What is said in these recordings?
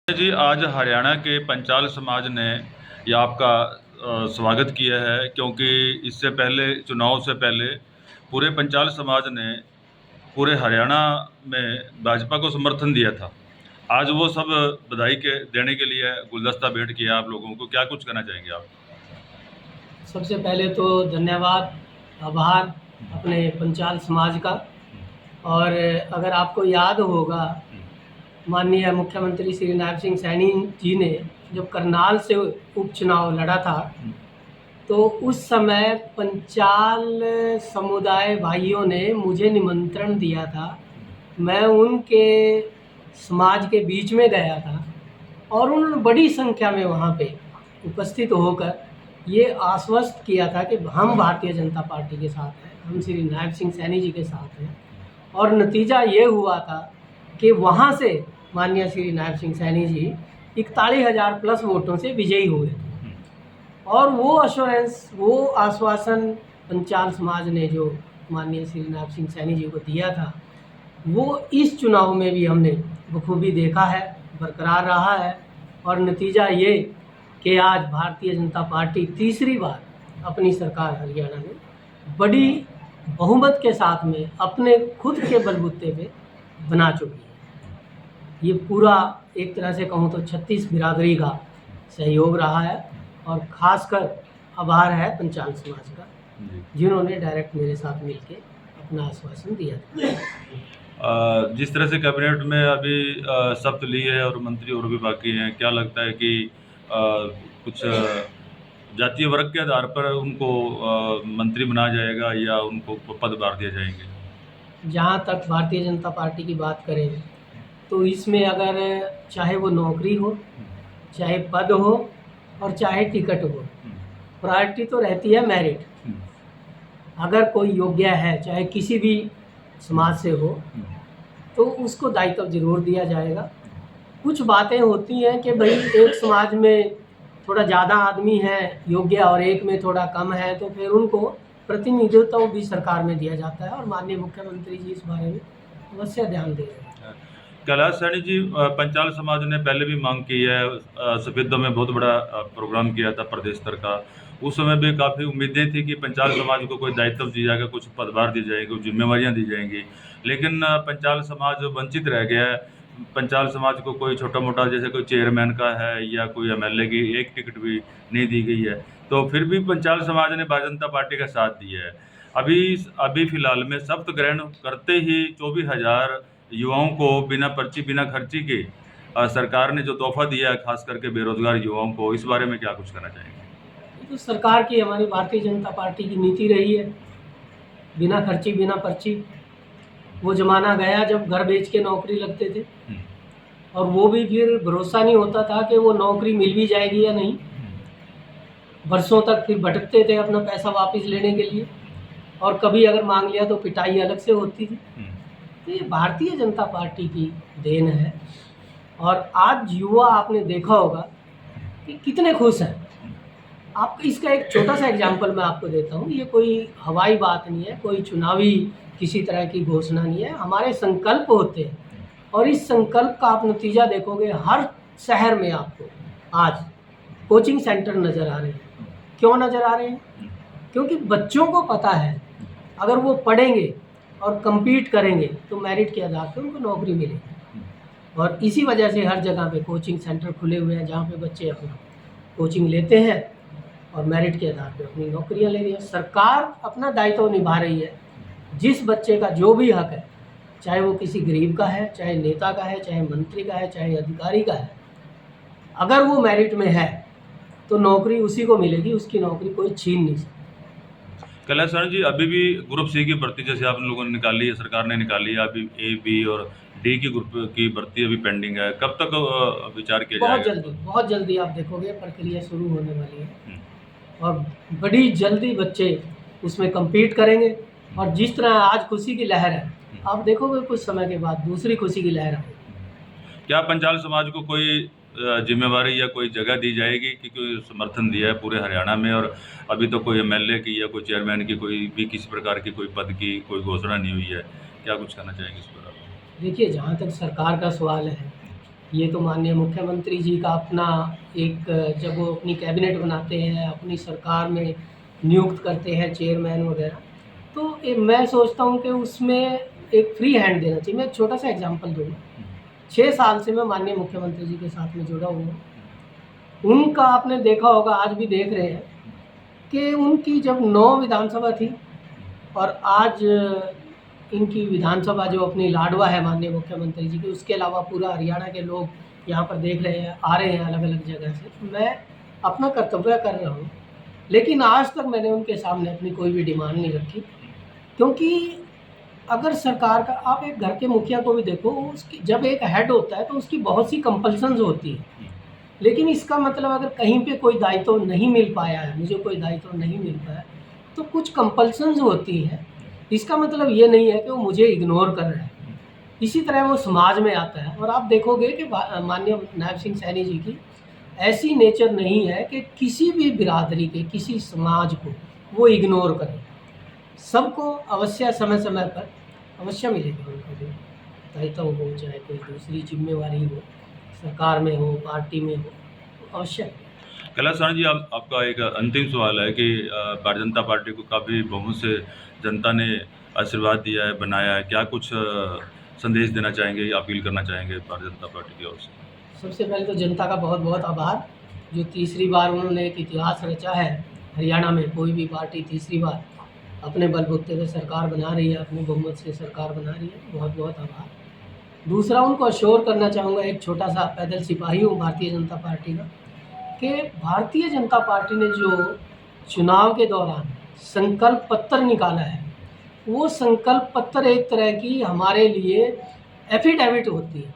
जी, आज हरियाणा के पंचाल समाज ने ये आपका स्वागत किया है, क्योंकि इससे पहले चुनाव से पहले पूरे पंचाल समाज ने पूरे हरियाणा में भाजपा को समर्थन दिया था। आज वो सब बधाई के देने के लिए गुलदस्ता भेंट किया आप लोगों को, क्या कुछ कहना चाहेंगे आप? सबसे पहले तो धन्यवाद, आभार अपने पंचाल समाज का। और अगर आपको याद होगा, माननीय मुख्यमंत्री श्री नायब सिंह सैनी जी ने जब करनाल से उपचुनाव लड़ा था, तो उस समय पंचाल समुदाय भाइयों ने मुझे निमंत्रण दिया था। मैं उनके समाज के बीच में गया था और उन्होंने बड़ी संख्या में वहाँ पे उपस्थित होकर ये आश्वस्त किया था कि हम भारतीय जनता पार्टी के साथ हैं, हम श्री नायब सिंह सैनी जी के साथ हैं। और नतीजा ये हुआ था कि वहाँ से माननीय श्री नायब सिंह सैनी जी 41,000 प्लस वोटों से विजयी हुए। और वो अश्योरेंस, वो आश्वासन पंचाल समाज ने जो माननीय श्री नायब सिंह सैनी जी को दिया था, वो इस चुनाव में भी हमने बखूबी देखा है, बरकरार रहा है। और नतीजा ये कि आज भारतीय जनता पार्टी तीसरी बार अपनी सरकार हरियाणा में बड़ी बहुमत के साथ में अपने खुद के बलबूते पे बना चुकी है। ये पूरा एक तरह से कहूँ तो 36 बिरादरी का सहयोग रहा है और ख़ासकर आभार है पंचाल समाज का, जिन्होंने डायरेक्ट मेरे साथ मिलके अपना आश्वासन दिया था। जिस तरह से कैबिनेट में अभी शपथ ली है और मंत्री और भी बाकी हैं, क्या लगता है कि कुछ जातीय वर्ग के आधार पर उनको मंत्री बनाया जाएगा या उनको पदभार दिए जाएंगे? जहाँ तक भारतीय जनता पार्टी की बात करें तो इसमें अगर चाहे वो नौकरी हो, चाहे पद हो और चाहे टिकट हो, प्रायोरिटी तो रहती है मेरिट। अगर कोई योग्य है, चाहे किसी भी समाज से हो, तो उसको दायित्व जरूर दिया जाएगा। कुछ बातें होती हैं कि भाई एक समाज में थोड़ा ज़्यादा आदमी है योग्य और एक में थोड़ा कम है, तो फिर उनको प्रतिनिधित्व भी सरकार में दिया जाता है और माननीय मुख्यमंत्री जी इस बारे में अवश्य ध्यान दे रहे हैं। कैलाश सैनी जी, पंचाल समाज ने पहले भी मांग की है, सफेदों में बहुत बड़ा प्रोग्राम किया था प्रदेश स्तर का। उस समय भी काफ़ी उम्मीदें थी कि पंचाल समाज को कोई दायित्व दिया जाएगा, कुछ पदभार दी जाएगी, कुछ जिम्मेवारियां दी जाएंगी, लेकिन पंचाल समाज वंचित रह गया है। पंचाल समाज को कोई छोटा मोटा जैसे कोई चेयरमैन का है या कोई एमएलए की एक टिकट भी नहीं दी गई है, तो फिर भी पंचाल समाज ने भारतीय जनता पार्टी का साथ दिया है। अभी अभी फिलहाल में शपथ ग्रहण करते ही 24,000 युवाओं को बिना पर्ची बिना खर्ची के सरकार ने जो तोहफा दिया है, खास करके बेरोजगार युवाओं को, इस बारे में क्या कुछ कहना चाहेंगे? ये तो सरकार की, हमारी भारतीय जनता पार्टी की नीति रही है, बिना खर्ची बिना पर्ची। वो जमाना गया जब घर बेच के नौकरी लगते थे और वो भी फिर भरोसा नहीं होता था कि वो नौकरी मिल भी जाएगी या नहीं। वर्षों तक फिर भटकते थे अपना पैसा वापस लेने के लिए, और कभी अगर मांग लिया तो पिटाई अलग से होती थी। तो ये भारतीय जनता पार्टी की देन है। और आज युवा आपने देखा होगा कि कितने खुश हैं। आप इसका एक छोटा सा एग्जाम्पल मैं आपको देता हूँ। ये कोई हवाई बात नहीं है, कोई चुनावी किसी तरह की घोषणा नहीं है, हमारे संकल्प होते हैं। और इस संकल्प का आप नतीजा देखोगे, हर शहर में आपको आज कोचिंग सेंटर नज़र आ रहे हैं। क्यों नज़र आ रहे हैं? क्योंकि बच्चों को पता है अगर वो पढ़ेंगे और compete करेंगे तो मेरिट के आधार पर उनको नौकरी मिलेगी। और इसी वजह से हर जगह पे कोचिंग सेंटर खुले हुए हैं, जहाँ पे बच्चे अपना कोचिंग लेते हैं और मेरिट के आधार पे अपनी नौकरियां ले रही है। सरकार अपना दायित्व निभा रही है। जिस बच्चे का जो भी हक है, चाहे वो किसी गरीब का है, चाहे नेता का है, चाहे मंत्री का है, चाहे अधिकारी का है, अगर वो मेरिट में है तो नौकरी उसी को मिलेगी, उसकी नौकरी कोई छीन नहीं सकता। कैलाश सैनी जी, अभी भी ग्रुप सी की भर्ती जैसे आप लोगों ने निकाली है, सरकार ने निकाली है, अभी ए बी और डी की ग्रुप की भर्ती अभी पेंडिंग है, कब तक विचार किया जाएगा? बहुत जल्दी आप देखोगे प्रक्रिया शुरू होने वाली है और बड़ी जल्दी बच्चे उसमें compete करेंगे। और जिस तरह आज खुशी की लहर है, आप देखोगे कुछ समय के बाद दूसरी खुशी की लहर आएगी। क्या पंचाल समाज को कोई जिम्मेवारी या कोई जगह दी जाएगी कि कोई समर्थन दिया है पूरे हरियाणा में, और अभी तो कोई एमएलए की या कोई चेयरमैन की कोई भी किसी प्रकार की कोई पद की कोई घोषणा नहीं हुई है, क्या कुछ कहना चाहेंगे इस पर आप? देखिए, जहाँ तक सरकार का सवाल है, ये तो माननीय मुख्यमंत्री जी का अपना एक, जब वो अपनी कैबिनेट बनाते हैं, अपनी सरकार में नियुक्त करते हैं चेयरमैन वगैरह, तो मैं सोचता हूँ कि उसमें एक फ्री हैंड देना चाहिए। मैं एक छोटा सा एग्जांपल दूँगा। 6 साल से मैं माननीय मुख्यमंत्री जी के साथ में जुड़ा हुआ हूँ। उनका आपने देखा होगा, आज भी देख रहे हैं कि उनकी जब 9 विधानसभा थी और आज इनकी विधानसभा जो अपनी लाडवा है माननीय मुख्यमंत्री जी की, उसके अलावा पूरा हरियाणा के लोग यहाँ पर देख रहे हैं, आ रहे हैं अलग अलग जगह से। तो मैं अपना कर्तव्य कर रहा हूँ, लेकिन आज तक मैंने उनके सामने अपनी कोई भी डिमांड नहीं रखी, क्योंकि अगर सरकार का, आप एक घर के मुखिया को भी देखो, उसकी जब एक हेड होता है तो उसकी बहुत सी कंपल्सन्स होती है, लेकिन इसका मतलब अगर कहीं पे कोई दायित्व नहीं मिल पाया है, मुझे कोई दायित्व नहीं मिल पाया, तो कुछ कंपल्सन्स होती हैं। इसका मतलब ये नहीं है कि वो मुझे इग्नोर कर रहा है। इसी तरह वो समाज में आता है, और आप देखोगे कि माननीय नायब सिंह सैनी जी की ऐसी नेचर नहीं है कि किसी भी बिरादरी के, किसी समाज को वो इग्नोर करें। सबको अवश्य समय समय पर अवश्य मिलेगा उनको भी दायित्व हो, चाहे कोई दूसरी जिम्मेवारी हो, सरकार में हो, पार्टी में हो, तो अवश्य। कैलाश राणा जी, आपका एक अंतिम सवाल है कि भारतीय जनता पार्टी को काफ़ी बहुमत से जनता ने आशीर्वाद दिया है, बनाया है। क्या कुछ संदेश देना चाहेंगे या अपील करना चाहेंगे भारतीय जनता पार्टी की ओर से? सबसे पहले तो जनता का बहुत बहुत आभार, जो तीसरी बार उन्होंने एक इतिहास रचा है। हरियाणा में कोई भी पार्टी तीसरी बार अपने बलबूते पे सरकार बना रही है, अपनी बहुमत से सरकार बना रही है, बहुत बहुत आभार। दूसरा, उनको अश्योर करना चाहूँगा, एक छोटा सा पैदल सिपाही हूँ भारतीय जनता पार्टी का, कि भारतीय जनता पार्टी ने जो चुनाव के दौरान संकल्प पत्र निकाला है, वो संकल्प पत्र एक तरह की हमारे लिए एफिडेविट होती है।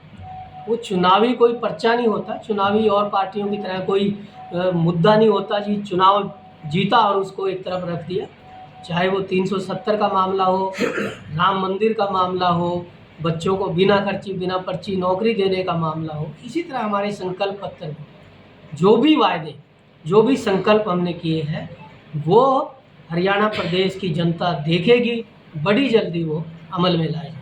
वो चुनावी कोई पर्चा नहीं होता, चुनावी और पार्टियों की तरह कोई मुद्दा नहीं होता जी, चुनाव जीता और उसको एक तरफ रख दिया। चाहे वो 370 का मामला हो, राम मंदिर का मामला हो, बच्चों को बिना खर्ची बिना पर्ची नौकरी देने का मामला हो, इसी तरह हमारे संकल्प पत्र में जो भी वायदे, जो भी संकल्प हमने किए हैं, वो हरियाणा प्रदेश की जनता देखेगी, बड़ी जल्दी वो अमल में लाए जाएंगे।